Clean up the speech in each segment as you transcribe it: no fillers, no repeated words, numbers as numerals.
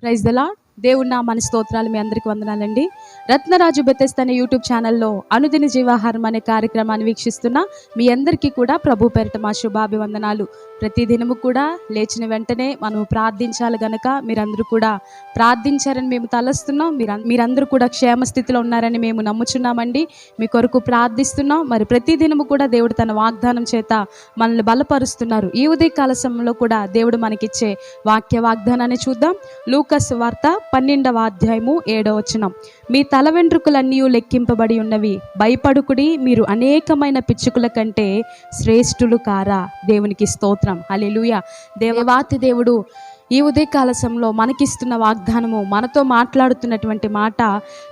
Praise the lord. దేవుని నామాని స్తోత్రాలు. మీ అందరికీ వందనాలండి. రత్నరాజు బెతెస్తా అనే యూట్యూబ్ ఛానల్లో అనుదిన జీవాహారం అనే కార్యక్రమాన్ని వీక్షిస్తున్న మీ అందరికీ కూడా ప్రభు పేరిట మా శుభాభివందనాలు. ప్రతి దినము కూడా లేచిన వెంటనే మనం ప్రార్థించాలి గనక మీరందరూ కూడా ప్రార్థించారని మేము తలస్తున్నాం. మీరందరూ కూడా క్షేమ స్థితిలో ఉన్నారని మేము నమ్ముచున్నామండి. మీ కొరకు ప్రార్థిస్తున్నాం. మరి ప్రతి దినము కూడా దేవుడు తన వాగ్దానం చేత మనల్ని బలపరుస్తున్నారు. ఈ ఉదయకాల సమయంలో కూడా దేవుడు మనకిచ్చే వాక్య వాగ్దానాన్ని చూద్దాం. లూకాసు వార్త 12వ అధ్యాయము 7వ వచనం. మీ తల వెంట్రుకలన్నీ లెక్కింపబడి ఉన్నవి, భయపడుకుడి, మీరు అనేకమైన పిచ్చుకల కంటే శ్రేష్ఠులు కారా. దేవునికి స్తోత్రం. హల్లెలూయా. దేవాతి దేవుడు ఈ ఉదయకాల సమయంలో మనకిస్తున్న వాగ్దానము, మనతో మాట్లాడుతున్నటువంటి మాట,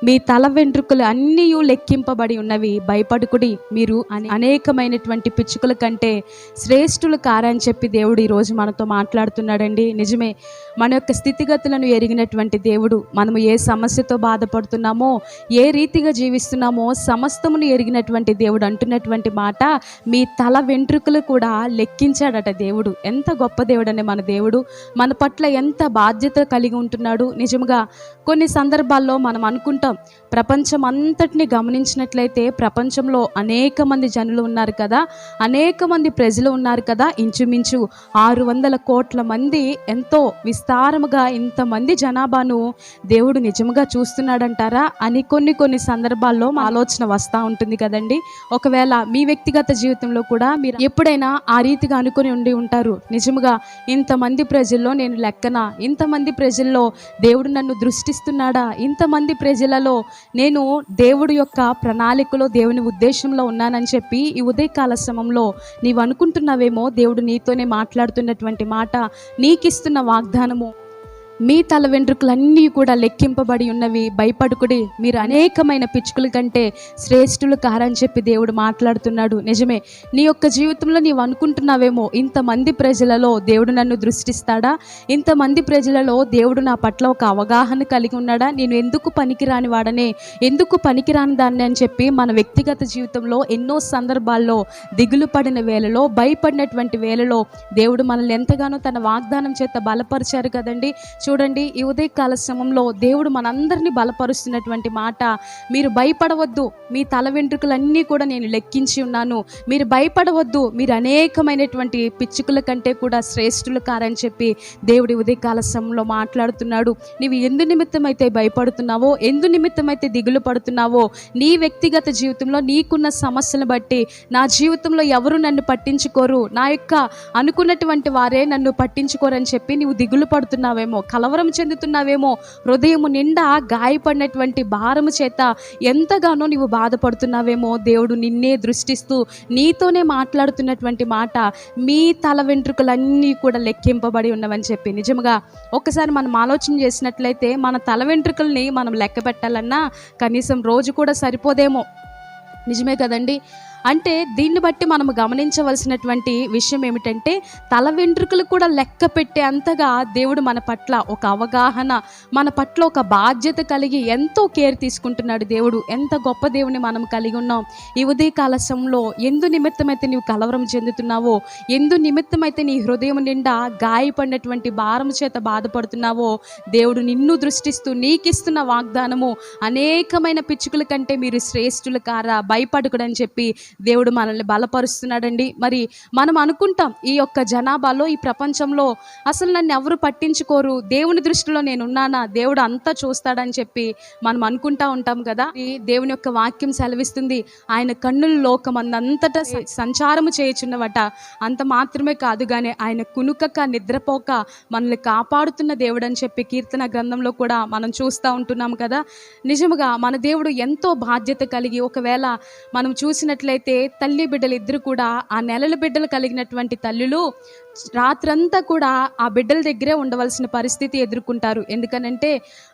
మీ తల వెంట్రుకలు అన్నీ లెక్కింపబడి ఉన్నవి, భయపడుకుడి, మీరు అనేకమైనటువంటి పిచ్చుకల కంటే శ్రేష్ఠులు కారని చెప్పి దేవుడు ఈరోజు మనతో మాట్లాడుతున్నాడండి. నిజమే, మన యొక్క స్థితిగతులను ఎరిగినటువంటి దేవుడు, మనము ఏ సమస్యతో బాధపడుతున్నామో, ఏ రీతిగా జీవిస్తున్నామో సమస్తమును ఎరిగినటువంటి దేవుడు అంటున్నటువంటి మాట, మీ తల వెంట్రుకలు కూడా లెక్కించాడట దేవుడు. ఎంత గొప్ప దేవుడనే మన దేవుడు మన పట్ల ఎంత బాధ్యత కలిగి ఉంటున్నాడు. నిజంగా కొన్ని సందర్భాల్లో మనం అనుకుంటాం, ప్రపంచం అంతటిని గమనించినట్లయితే ప్రపంచంలో అనేక మంది జనులు ఉన్నారు కదా, అనేక మంది ప్రజలు ఉన్నారు కదా, ఇంచుమించు 600 కోట్ల మంది, ఎంతో విస్తారముగా ఇంతమంది జనాభాను దేవుడు నిజంగా చూస్తున్నాడంటారా అని కొన్ని సందర్భాల్లో మా ఆలోచన వస్తూ ఉంటుంది కదండి. ఒకవేళ మీ వ్యక్తిగత జీవితంలో కూడా మీరు ఎప్పుడైనా ఆ రీతిగా అనుకుని ఉండి ఉంటారు, నిజంగా ఇంతమంది ప్రజల్లో నేను లెక్కన, ఇంతమంది ప్రజల్లో దేవుడు నన్ను దృష్టిస్తున్నాడా, ఇంతమంది ప్రజలలో నేను దేవుడి యొక్క ప్రణాళికలో, దేవుని ఉద్దేశంలో ఉన్నానని చెప్పి ఈ ఉదయకాల సమయంలో నీవు అనుకుంటున్నావేమో. దేవుడు నీతోనే మాట్లాడుతున్నటువంటి మాట, నీకిస్తున్న వాగ్దానము, మీ తల వెంట్రుకలన్నీ కూడా లెక్కింపబడి ఉన్నవి, భయపడుకుడి, మీరు అనేకమైన పిచ్చుకల కంటే శ్రేష్ఠులు కారని చెప్పి దేవుడు మాట్లాడుతున్నాడు. నిజమే, నీ యొక్క జీవితంలో నీవు అనుకుంటున్నావేమో, ఇంతమంది ప్రజలలో దేవుడు నన్ను దృష్టిస్తాడా, ఇంతమంది ప్రజలలో దేవుడు నా పట్ల ఒక అవగాహన కలిగి ఉన్నాడా, నేను ఎందుకు పనికిరాని వాడనే, ఎందుకు పనికిరాని దాన్ని అని చెప్పి మన వ్యక్తిగత జీవితంలో ఎన్నో సందర్భాల్లో దిగులు పడిన వేళలో, భయపడినటువంటి వేళలో దేవుడు మనల్ని ఎంతగానో తన వాగ్దానం చేత బలపరిచారు కదండి. చూడండి, ఈ ఉదయకాల సమయంలో దేవుడు మనందరినీ బలపరుస్తున్నటువంటి మాట, మీరు భయపడవద్దు, మీ తల వెంట్రుకలన్నీ కూడా నేను లెక్కించి ఉన్నాను, మీరు భయపడవద్దు, మీరు అనేకమైనటువంటి పిచ్చుకల కంటే కూడా శ్రేష్ఠులు కారని చెప్పి దేవుడి ఉదయకాల సమయంలో మాట్లాడుతున్నాడు. నీవు ఎందు నిమిత్తమైతే భయపడుతున్నావో, ఎందు నిమిత్తమైతే దిగులు పడుతున్నావో, నీ వ్యక్తిగత జీవితంలో నీకున్న సమస్యలను బట్టి, నా జీవితంలో ఎవరు నన్ను పట్టించుకోరు, నా యొక్క అనుకున్నటువంటి వారే నన్ను పట్టించుకోరని చెప్పి నీవు దిగులు పడుతున్నావేమో, కలవరం చెందుతున్నావేమో, హృదయము నిండా గాయపడినటువంటి భారము చేత ఎంతగానో నీవు బాధపడుతున్నావేమో, దేవుడు నిన్నే దృష్టిస్తూ నీతోనే మాట్లాడుతున్నటువంటి మాట, మీ తల వెంట్రుకలన్నీ కూడా లెక్కింపబడి ఉన్నవని చెప్పి. నిజంగా ఒకసారి మనం ఆలోచన చేసినట్లయితే మన తల వెంట్రుకల్ని మనం లెక్క పెట్టాలన్నా కనీసం రోజు కూడా సరిపోదేమో. నిజమే కదండి. అంటే దీన్ని బట్టి మనం గమనించవలసినటువంటి విషయం ఏమిటంటే, తల వెంట్రుకలు కూడా లెక్క పెట్టే అంతగా దేవుడు మన పట్ల ఒక అవగాహన, మన పట్ల ఒక బాధ్యత కలిగి ఎంతో కేర్ తీసుకుంటున్నాడు దేవుడు. ఎంత గొప్ప దేవుని మనం కలిగి ఉన్నాం. ఈ ఉదయకాల సమయంలో ఎందు నిమిత్తమైతే నీవు కలవరం చెందుతున్నావో, ఎందు నిమిత్తమైతే నీ హృదయం నిండా గాయపడినటువంటి భారం చేత బాధపడుతున్నావో, దేవుడు నిన్ను దృష్టిస్తూ నీకిస్తున్న వాగ్దానము, అనేకమైన పిచ్చుకల కంటే మీరు శ్రేష్ఠులు కారా, భయపడకూడని చెప్పి దేవుడు మనల్ని బలపరుస్తున్నాడండి. మరి మనం అనుకుంటాం, ఈ యొక్క జనాభాలో, ఈ ప్రపంచంలో అసలు నన్ను ఎవరు పట్టించుకోరు, దేవుని దృష్టిలో నేను ఉన్నానా, దేవుడు అంతా చూస్తాడని చెప్పి మనం అనుకుంటా ఉంటాం కదా. ఈ దేవుని యొక్క వాక్యం సెలవిస్తుంది, ఆయన కన్నుల లోకమందంతటా సంచారము చేయుచున్నవట. అంత మాత్రమే కాదు కానీ ఆయన కునుకక నిద్రపోక మనల్ని కాపాడుతున్న దేవుడు అని చెప్పి కీర్తన గ్రంథంలో కూడా మనం చూస్తూ ఉంటున్నాం కదా. నిజముగా మన దేవుడు ఎంతో బాధ్యత కలిగి, ఒకవేళ మనం చూసినట్లయితే తల్లి బిడ్డలు ఇద్దరు కూడా, ఆ నెలల బిడ్డలు కలిగినటువంటి తల్లులు రాత్రంతా కూడా ఆ బిడ్డల దగ్గరే ఉండవలసిన పరిస్థితి ఎదుర్కొంటారు. ఎందుకనంటే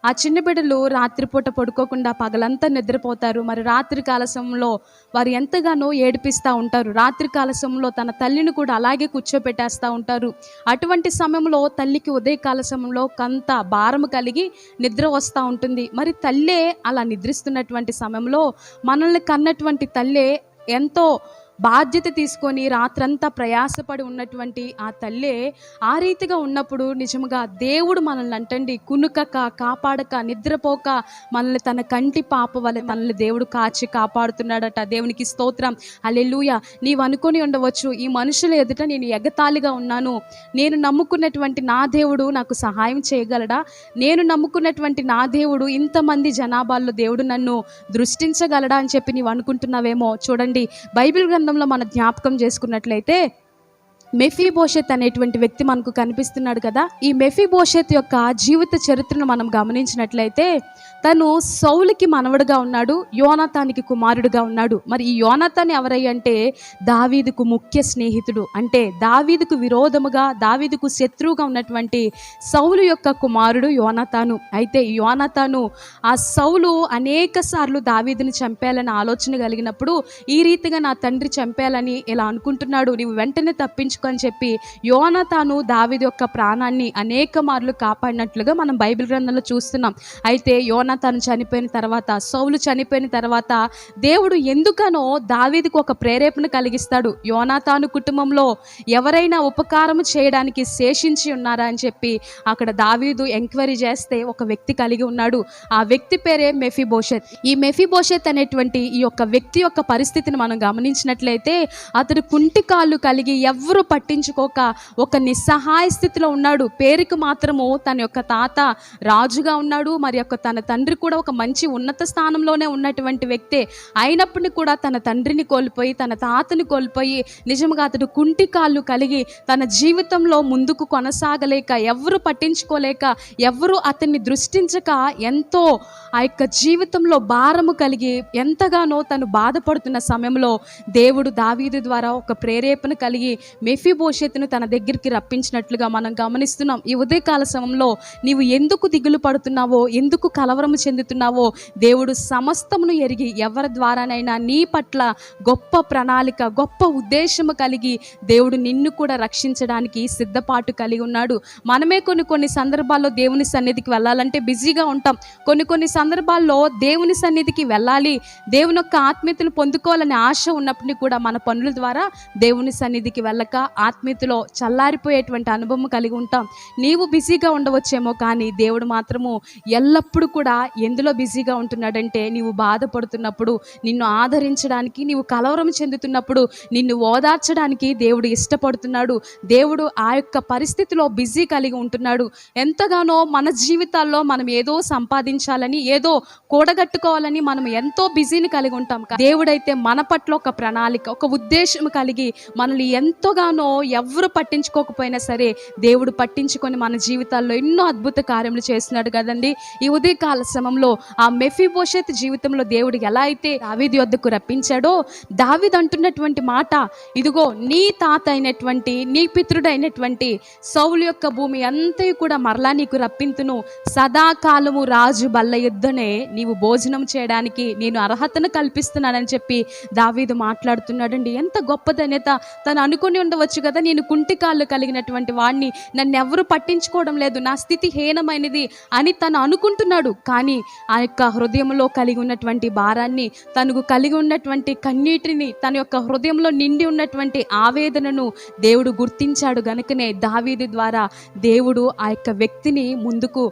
ఆ చిన్న బిడ్డలు రాత్రిపూట పడుకోకుండా పగలంతా నిద్రపోతారు. మరి రాత్రి కాల సమయంలో వారు ఎంతగానో ఏడిపిస్తూ ఉంటారు. రాత్రి కాల సమయంలో తన తల్లిని కూడా అలాగే కూర్చోపెట్టేస్తూ ఉంటారు. అటువంటి సమయంలో తల్లికి ఉదయకాల సమయంలో కొంత భారము కలిగి నిద్ర వస్తూ ఉంటుంది. మరి తల్లే అలా నిద్రిస్తున్నటువంటి సమయంలో మనల్ని కన్నటువంటి తల్లే ఎంతో బాధ్యత తీసుకొని రాత్రంతా ప్రయాసపడి ఉన్నటువంటి ఆ తల్లే ఆ రీతిగా ఉన్నప్పుడు నిజముగా దేవుడు మనల్ని అంటండి కునుకక కాపాడక నిద్రపోక మనల్ని తన కంటి పాప వలె మనల్ని దేవుడు కాచి కాపాడుతున్నాడట. దేవునికి స్తోత్రం. హల్లెలూయా. నీవు అనుకొని ఉండవచ్చు, ఈ మనుషుల ఎదుట నేను ఎగతాళిగా ఉన్నాను, నేను నమ్ముకున్నటువంటి నా దేవుడు నాకు సహాయం చేయగలడా, నేను నమ్ముకున్నటువంటి నా దేవుడు ఇంతమంది జనాభాల్లో దేవుడు నన్ను దృష్టించగలడా అని చెప్పి నీవు అనుకుంటున్నావేమో. చూడండి, బైబిల్ గ్రంథంలో మన జ్ఞాపకం చేసుకున్నట్లయితే మెఫీబోషెత్ అనేటువంటి వ్యక్తి మనకు కనిపిస్తున్నాడు కదా. ఈ మెఫీబోషెత్ యొక్క జీవిత చరిత్రను మనం గమనించినట్లయితే తను సౌలుకి మనవడుగా ఉన్నాడు, యోనాతానికి కుమారుడుగా ఉన్నాడు. మరి ఈ యోనాతాన్ ఎవరయ్యంటే దావీదుకు ముఖ్య స్నేహితుడు, అంటే దావీదుకు విరోధముగా దావీదుకు శత్రువుగా ఉన్నటువంటి సౌలు యొక్క కుమారుడు యోనాతాను. అయితే ఈ యోనాతాను ఆ సౌలు అనేక సార్లు దావీదుని చంపేయాలని ఆలోచన కలిగినప్పుడు ఈ రీతిగా నా తండ్రి చంపేయాలని ఇలా అనుకుంటున్నాడు, నీవు వెంటనే తప్పించు అని చెప్పి యోనాతాను దావీదు యొక్క ప్రాణాన్ని అనేక మార్లు కాపాడినట్లుగా మనం బైబిల్ గ్రంథంలో చూస్తున్నాం. అయితే యోనాతాను చనిపోయిన తర్వాత, సౌలు చనిపోయిన తర్వాత దేవుడు ఎందుకనో దావీదుకు ఒక ప్రేరేపణ కలిగిస్తాడు. యోనాతాను కుటుంబంలో ఎవరైనా ఉపకారం చేయడానికి శేషించి ఉన్నారా అని చెప్పి అక్కడ దావీదు ఎంక్వైరీ చేస్తే ఒక వ్యక్తి కలిగి ఉన్నాడు. ఆ వ్యక్తి పేరే మెఫీబోషెత్. ఈ మెఫీబోషెత్ అనేటువంటి ఈ యొక్క వ్యక్తి యొక్క పరిస్థితిని మనం గమనించినట్లయితే అతడు కుంటి కాళ్ళు కలిగి ఎవరు పట్టించుకోక ఒక నిస్సహాయ స్థితిలో ఉన్నాడు. పేరుకు మాత్రము తన యొక్క తాత రాజుగా ఉన్నాడు, మరి యొక్క తన తండ్రి కూడా ఒక మంచి ఉన్నత స్థానంలోనే ఉన్నటువంటి వ్యక్తే. అయినప్పటికీ కూడా తన తండ్రిని కోల్పోయి తన తాతని కోల్పోయి నిజంగా అతడు కుంటి కాళ్ళు కలిగి తన జీవితంలో ముందుకు కొనసాగలేక, ఎవరు పట్టించుకోలేక, ఎవరు అతన్ని దృష్టించక ఎంతో ఆ యొక్క జీవితంలో భారము కలిగి ఎంతగానో తను బాధపడుతున్న సమయంలో దేవుడు దావీదు ద్వారా ఒక ప్రేరేపణ కలిగి మెఫీబోషెతును తన దగ్గరికి రప్పించినట్లుగా మనం గమనిస్తున్నాం. ఈ ఉదయకాల సమయంలో నీవు ఎందుకు దిగులు పడుతున్నావో, ఎందుకు కలవరము చెందుతున్నావో దేవుడు సమస్తమును ఎరిగి ఎవరి ద్వారానైనా నీ పట్ల గొప్ప ప్రణాళిక, గొప్ప ఉద్దేశము కలిగి దేవుడు నిన్ను కూడా రక్షించడానికి సిద్ధపాటు కలిగి ఉన్నాడు. మనమే కొన్ని సందర్భాల్లో దేవుని సన్నిధికి వెళ్ళాలంటే బిజీగా ఉంటాం. కొన్ని సందర్భాల్లో దేవుని సన్నిధికి వెళ్ళాలి, దేవుని యొక్క ఆత్మీయతను పొందుకోవాలనే ఆశ ఉన్నప్పటికీ కూడా మన పనుల ద్వారా దేవుని సన్నిధికి వెళ్ళక ఆత్మీయతలో చల్లారిపోయేటువంటి అనుభవం కలిగి ఉంటాం. నీవు బిజీగా ఉండవచ్చేమో, కానీ దేవుడు మాత్రము ఎల్లప్పుడూ కూడా ఎందులో బిజీగా ఉంటున్నాడంటే నీవు బాధపడుతున్నప్పుడు, నిన్ను ఆదరించడానికి, నీవు కలవరం చెందుతున్నప్పుడు నిన్ను ఓదార్చడానికి దేవుడు ఇష్టపడుతున్నాడు. దేవుడు ఆ యొక్క పరిస్థితిలో బిజీ కలిగి ఉంటున్నాడు. ఎంతగానో మన జీవితాల్లో మనం ఏదో సంపాదించాలని, ఏదో కూడగట్టుకోవాలని మనం ఎంతో బిజీని కలిగి ఉంటాం. దేవుడైతే మన పట్ల ఒక ప్రణాళిక, ఒక ఉద్దేశం కలిగి మనల్ని ఎంతోగానో ఎవరు పట్టించుకోకపోయినా సరే దేవుడు పట్టించుకొని మన జీవితాల్లో ఎన్నో అద్భుత కార్యములు చేస్తున్నాడు కదండి. ఈ ఉదయకాల సమయంలో ఆ మెఫీబోషెత్ జీవితంలో దేవుడు ఎలా అయితే దావీదు వద్దకు రప్పించాడో, దావీదు అంటున్నటువంటి మాట, ఇదిగో నీ తాత అయినటువంటి, నీ పితృడైనటువంటి సౌలు యొక్క భూమి అంతయు కూడా మరలా నీకు రప్పింతును, సదాకాలము రాజు బల్ల యుద్ధనే నీవు భోజనం చేయడానికి నేను అర్హతను కల్పిస్తున్నానని చెప్పి దావీదు మాట్లాడుతున్నాడండి. ఎంత గొప్ప ధన్యత. తను అనుకుని ఉండవచ్చు కదా, నేను కుంటి కాళ్ళు కలిగినటువంటి వాడిని, నన్ను ఎవరు పట్టించుకోవడం లేదు, నా స్థితి హీనమైనది అని తను అనుకుంటున్నాడు. కానీ ఆ యొక్క హృదయంలో కలిగి ఉన్నటువంటి భారాన్ని, తనకు కలిగి ఉన్నటువంటి కన్నీటిని, తన యొక్క హృదయంలో నిండి ఉన్నటువంటి ఆవేదనను దేవుడు గుర్తించాడు. గనుకనే దావీదు ద్వారా దేవుడు ఆ యొక్క వ్యక్తిని ముందుకు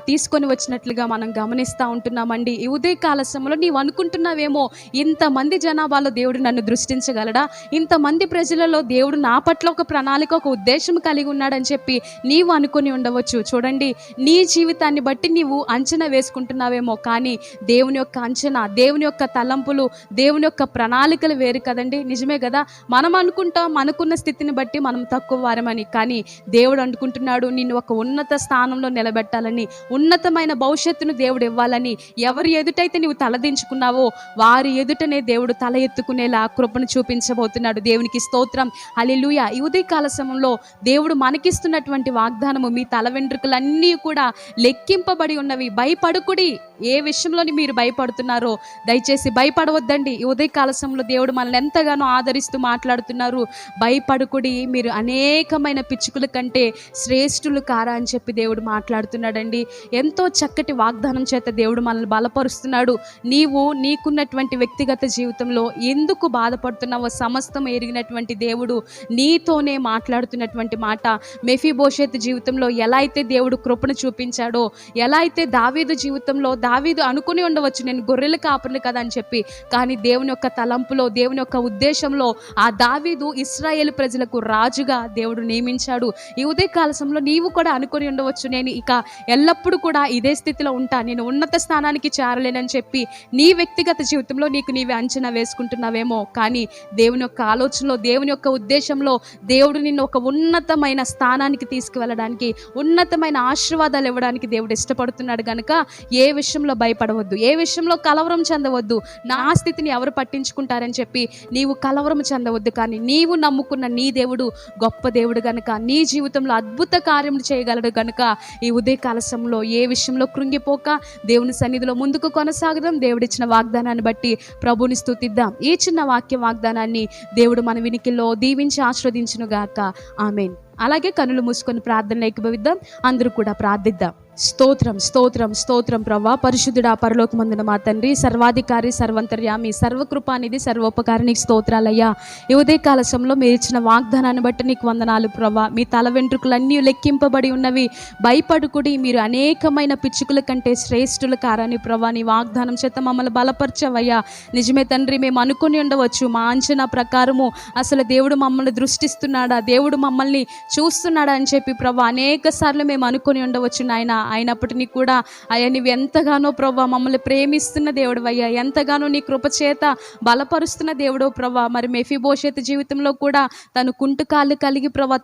తీసుకొని వచ్చినట్లుగా మనం గమనిస్తూ ఉంటున్నామండి. ఈ ఉదయకాల సమయంలో నీవు అనుకుంటున్నావేమో, ఇంతమంది జనాభాలో దేవుడు నన్ను దృష్టించగలడా, ఇంతమంది ప్రజలలో దేవుడు నా పట్ల ఒక ప్రణాళిక, ఒక ఉద్దేశం కలిగి ఉన్నాడని చెప్పి నీవు అనుకుని ఉండవచ్చు. చూడండి, నీ జీవితాన్ని బట్టి నీవు అంచనా వేసుకుంటున్నావేమో, కానీ దేవుని యొక్క అంచనా, దేవుని యొక్క తలంపులు, దేవుని యొక్క ప్రణాళికలు వేరు కదండి. నిజమే కదా, మనం అనుకుంటాం మనకున్న స్థితిని బట్టి మనం తక్కువ వారమని, కానీ దేవుడు అనుకుంటున్నాడు నిన్ను ఒక ఉన్నత స్థానంలో నిలబెట్టాలని, ఉన్నతమైన భవిష్యత్తును దేవుడు ఇవ్వాలని. ఎవరి ఎదుటైతే నీవు తలదించుకున్నావో వారి ఎదుటనే దేవుడు తల ఎత్తుకునేలా కృపను చూపించబోతున్నాడు. దేవునికి స్తోత్రం. హల్లెలూయా. హల్లెలూయా. ఈ ఉదయకాల సమయంలో దేవుడు మనకిస్తున్నటువంటి వాగ్దానము, మీ తల వెంట్రుకలన్నీ కూడా లెక్కింపబడి ఉన్నవి. భయపడకుడి. ఏ విషయంలోని మీరు భయపడుతున్నారో దయచేసి భయపడవద్దండి. ఈ ఉదయకాల సమయంలో దేవుడు మనల్ని ఎంతగానో ఆదరిస్తూ మాట్లాడుతున్నారు. భయపడకుడి, మీరు అనేకమైన పిచ్చుకల కంటే శ్రేష్ఠులు కారా అని చెప్పి దేవుడు మాట్లాడుతున్నాడండి. ఎంతో చక్కటి వాగ్దానం చేత దేవుడు మనల్ని బలపరుస్తున్నాడు. నీకున్నటువంటి వ్యక్తిగత జీవితంలో ఎందుకు బాధపడుతున్నావో సమస్తం ఎరిగినటువంటి దేవుడు నీతోనే మాట్లాడుతున్నటువంటి మాట. మెఫీబోషెత్ జీవితంలో ఎలా అయితే దేవుడు కృపను చూపించాడో, ఎలా అయితే దావీదు జీవితంలో దావీదు అనుకుని ఉండవచ్చు నేను గొర్రెల కాపరిని కదా అని చెప్పి, కానీ దేవుని యొక్క తలంపులో, దేవుని యొక్క ఉద్దేశంలో ఆ దావీదు ఇశ్రాయేలు ప్రజలకు రాజుగా దేవుడు నియమించాడు. ఈ ఉదయకాల సమయంలో నీవు కూడా అనుకుని ఉండవచ్చు నేను ఇక ఎల్లప్పుడూ కూడా ఇదే స్థితిలో ఉంటా, నేను ఉన్నత స్థానానికి చేరలేనని చెప్పి నీ వ్యక్తిగత జీవితంలో నీకు నీవే అంచనా వేసుకుంటున్నావేమో. కానీ దేవుని యొక్క ఆలోచనలో, దేవుని యొక్క ఉద్దేశంలో దేవుడు నిన్ను ఒక ఉన్నతమైన స్థానానికి తీసుకువెళ్ళడానికి, ఉన్నతమైన ఆశీర్వాదాలు ఇవ్వడానికి దేవుడు ఇష్టపడుతున్నాడు కనుక ఏ విషయంలో భయపడవద్దు, ఏ విషయంలో కలవరం చెందవద్దు. నా స్థితిని ఎవరు పట్టించుకుంటారని చెప్పి నీవు కలవరం చెందవద్దు. కానీ నీవు నమ్ముకున్న నీ దేవుడు గొప్ప దేవుడు గనుక, నీ జీవితంలో అద్భుత కార్యములు చేయగలడు గనుక ఈ ఉదయకాల సమయంలో ఏ విషయంలో కృంగిపోక దేవుని సన్నిధిలో ముందుకు కొనసాగదాం. దేవుడిచ్చిన వాగ్దానాన్ని బట్టి ప్రభుని స్తుతిద్దాం. ఈ చిన్న వాగ్దానాన్ని దేవుడు మన వినికిల్లో దీవించి ఆశీర్వదించును గాక. ఆమేన్. అలాగే కనులు మూసుకొని ప్రార్థనలో ఏకీభవిద్దాం. అందరూ కూడా ప్రార్థిద్దాం. స్తోత్రం స్తోత్రం స్తోత్రం ప్రభా. పరిశుద్ధుడా, పరలోకమందున మా తండ్రి, సర్వాధికారి, సర్వంతర్యామి, సర్వకృపానిధి, సర్వోపకారి, నీకు స్తోత్రాలయ్యా. ఈ ఉదయకాల సమయంలో మీరు ఇచ్చిన వాగ్దానాన్ని బట్టి నీకు వందనాలు ప్రభా. మీ తల వెంట్రుకలన్నీ లెక్కింపబడి ఉన్నవి. భయపడుకుడి, మీరు అనేకమైన పిచ్చుకల కంటే శ్రేష్ఠులు కారని ప్రభా నీ వాగ్దానం చేత మమ్మల్ని బలపరచవయ్యా. నిజమే తండ్రి, మేము అనుకుని ఉండవచ్చు మా అంచనా ప్రకారము అసలు దేవుడు మమ్మల్ని దృష్టిస్తున్నాడా, దేవుడు మమ్మల్ని చూస్తున్నాడా అని చెప్పి ప్రభా అనేక సార్లు మేము అనుకుని ఉండవచ్చు నాయన. అయినప్పటికీ కూడా అయ్యా నీవు ఎంతగానో ప్రభా మమ్మల్ని ప్రేమిస్తున్న దేవుడు అయ్యా, ఎంతగానో నీ కృప చేత బలపరుస్తున్న దేవుడు ప్రభా. మరి మెఫీబోషెత్ జీవితంలో కూడా తను కుంటుకాళ్ళు కలిగి ప్రభా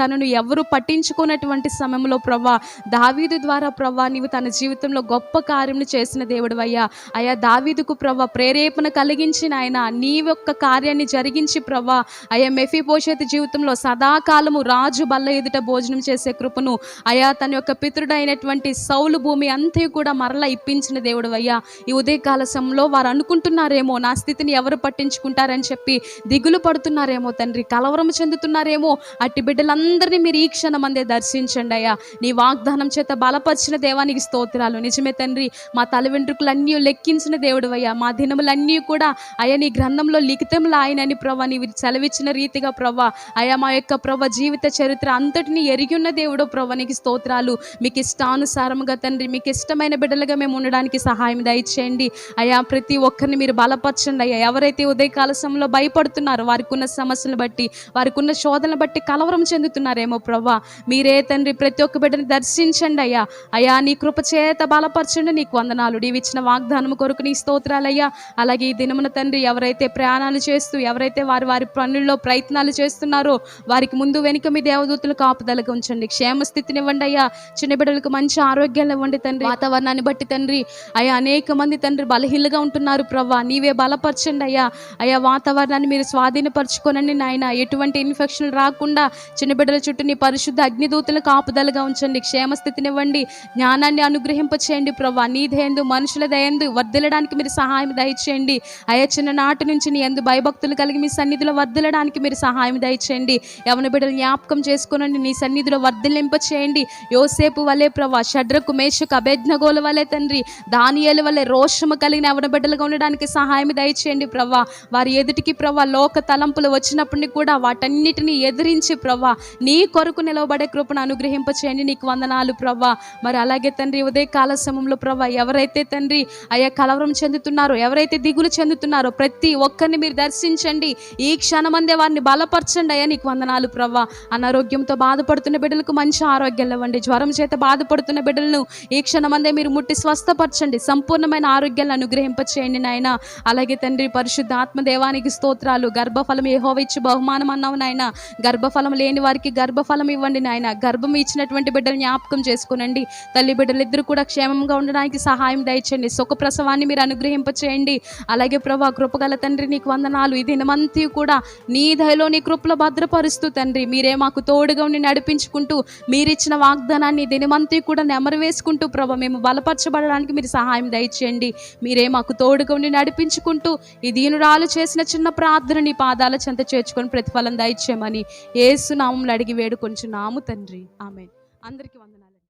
తనను ఎవరు పట్టించుకున్నటువంటి సమయంలో ప్రభా దావీదు ద్వారా ప్రభా నీవు తన జీవితంలో గొప్ప కార్యములు చేసిన దేవుడు అయ్యా. అయ్యా దావీదుకు ప్రభా ప్రేరేపణ కలిగించిన ఆయన నీ యొక్క కార్యాన్ని జరిగించి ప్రభా అయ్యా మెఫీబోషెత్ జీవితంలో సదాకాలము రాజు బల్ల ఎదుట భోజనం చేసే కృపను అయ్యా తన యొక్క పితరుడైనటువంటి సౌలు భూమి అంతా కూడా మరలా ఇప్పించిన దేవుడు అయ్యా. ఈ ఉదయకాల సమయంలో వారు అనుకుంటున్నారేమో నా స్థితిని ఎవరు పట్టించుకుంటారని చెప్పి దిగులు పడుతున్నారేమో తండ్రి, కలవరం చెందుతున్నారేమో. అట్టి బిడ్డలందరినీ మీరు ఈ క్షణం అందే దర్శించండి అయ్యా. నీ వాగ్దానం చేత బలపరిచిన దేవానికి స్తోత్రాలు. నిజమే తండ్రి, మా తల వెంట్రుకలన్నీ లెక్కించిన దేవుడు అయ్యా. మా దినములన్నీ కూడా అయ్యా నీ గ్రంథంలో లిఖితంలో ఆయనని ప్రభా నీవు సెలవిచ్చిన రీతిగా ప్రభా అయ్యా మా యొక్క ప్రభా జీవిత చరిత్ర అంతటిని ఎరిగి ఉన్న దేవుడు ప్రభా నీకు స్తోత్రాలు. మీకు ఇష్టానుసారముగా తండ్రి మీకు ఇష్టమైన బిడ్డలుగా మేము ఉండడానికి సహాయం దయచేయండి అయ్యా. ప్రతి ఒక్కరిని మీరు బలపరచండి అయ్యా. ఎవరైతే ఉదయకాల సమయంలో భయపడుతున్నారో వారికి ఉన్న సమస్యలను బట్టి, వారికి ఉన్న శోధనలు బట్టి కలవరం చెందుతున్నారేమో ప్రభా మీరే తండ్రి ప్రతి ఒక్క బిడ్డని దర్శించండి అయ్యా. అయ్యా నీ కృప చేత బలపరచండి. నీకు వందనాలు. నీవు ఇచ్చిన వాగ్దానం కొరకు నీ స్తోత్రాలయ్యా. అలాగే ఈ దినమున తండ్రి ఎవరైతే ప్రయాణాలు చేస్తూ, ఎవరైతే వారి పనుల్లో ప్రయత్నాలు చేస్తున్నారో వారికి ముందు వెనుక మీ దేవదూతలు కాపుదలగా ఉంచండి. క్షేమ స్థితిని ఇవ్వండి అయ్యా. చిన్న బిడ్డలకు మంచి ఆరోగ్యాలు ఇవ్వండి తండ్రి. వాతావరణాన్ని బట్టి తండ్రి అయ్యా అనేక మంది తండ్రి బలహీనగా ఉంటున్నారు ప్రభా నీవే బలపరచండి అయ్యా. అయ్యా వాతావరణాన్ని మీరు స్వాధీనపరచుకోనండి నాయన. ఎటువంటి ఇన్ఫెక్షన్ రాకుండా చిన్న బిడ్డల చుట్టూ నీ పరిశుద్ధ అగ్నిదూతలు కాపుదలగా ఉంచండి. క్షేమ స్థితిని ఇవ్వండి. జ్ఞానాన్ని అనుగ్రహింపచేయండి ప్రభా. నీ దయందు మనుషుల దయందు వర్ధిల్లడానికి మీరు సహాయం దయచేయండి అయ్యా. చిన్ననాటి నుంచి నీ యందు భయభక్తులు కలిగి మీ సన్నిధిలో వర్ధిల్లడానికి మీరు సహాయం దయచేయండి. యవన బిడ్డలు జ్ఞాపకం చేసుకోనండి, నీ సన్నిధిలో వర్ధిల్లింప చేయండి. యోసేపు వలె ప్రభా, షడ్రకు మేషకు అబేద్నెగోల వలె తండ్రి, దానియేలు వలె రోషము కలిగిన యవన బిడ్డలుగా ఉండడానికి సహాయం దయచేయండి ప్రభా. వారి ఎదుటికి ప్రభా లోక తలంపులు వచ్చినప్పటిని కూడా వాటన్నిటిని ఎదిరించి ప్రభా నీ కొరకు నిలవబడే కృపను అనుగ్రహింప చేయండి. నీకు వందనాలు ప్రభా. మరి అలాగే తండ్రి ఉదయ కాల సమయంలో ప్రభా ఎవరైతే తండ్రి అయ్యా కలవరం చెందుతున్నారో, ఎవరైతే దిగులు చెందుతున్నారో ప్రతి ఒక్కరిని మీరు దర్శించండి. ఈ క్షణమందే వారిని బలపరచండి అయ్యా. నీకు వందనాలు ప్రభా. అనారోగ్యంతో బాధపడుతున్న బిడ్డలకు మంచి ఆరోగ్యాలు ఇవ్వండి. జ్వరం చేత బాధపడుతున్న బాధపడుతున్న బిడ్డలను ఈ క్షణమందే మీరు ముట్టి స్వస్థపరచండి, సంపూర్ణమైన ఆరోగ్యాలను అనుగ్రహింపచేయండి నాయన. అలాగే తండ్రి పరిశుద్ధ ఆత్మదేవానికి స్తోత్రాలు. గర్భఫలం యెహోవా ఇచ్చు బహుమానం అన్నావు నాయన. గర్భఫలం లేని వారికి గర్భఫలం ఇవ్వండి నాయన. గర్భం ఇచ్చినటువంటి బిడ్డలు జ్ఞాపకం చేసుకునండి. తల్లి బిడ్డలు ఇద్దరు కూడా క్షేమంగా ఉండడానికి సహాయం దయచేయండి. సుఖ ప్రసవాన్ని మీరు అనుగ్రహింపచేయండి. అలాగే ప్రభా కృపగల తండ్రి నీకు వందనాలు. ఈ దినమంతా కూడా నీ దయలో నీ కృపలో భద్రపరుస్తూ తండ్రి మీరే మాకు తోడుగా ఉండి నడిపించుకుంటూ మీరిచ్చిన వాగ్దానాన్ని దినమంతా కూడా నెమరు వేసుకుంటూ ప్రభా మేము బలపరచబడడానికి మీరు సహాయం దయచేయండి. మీరే మాకు తోడుగా ఉండి నడిపించుకుంటూ ఈ దీనురాలు చేసిన చిన్న ప్రార్థన నీ పాదాల చెంత చేర్చుకొని ప్రతిఫలం దయచేయమని యేసు నామములో అడిగి వేడుకొంచున్నాము తండ్రి. ఆమేన్. అందరికీ వందనాలు.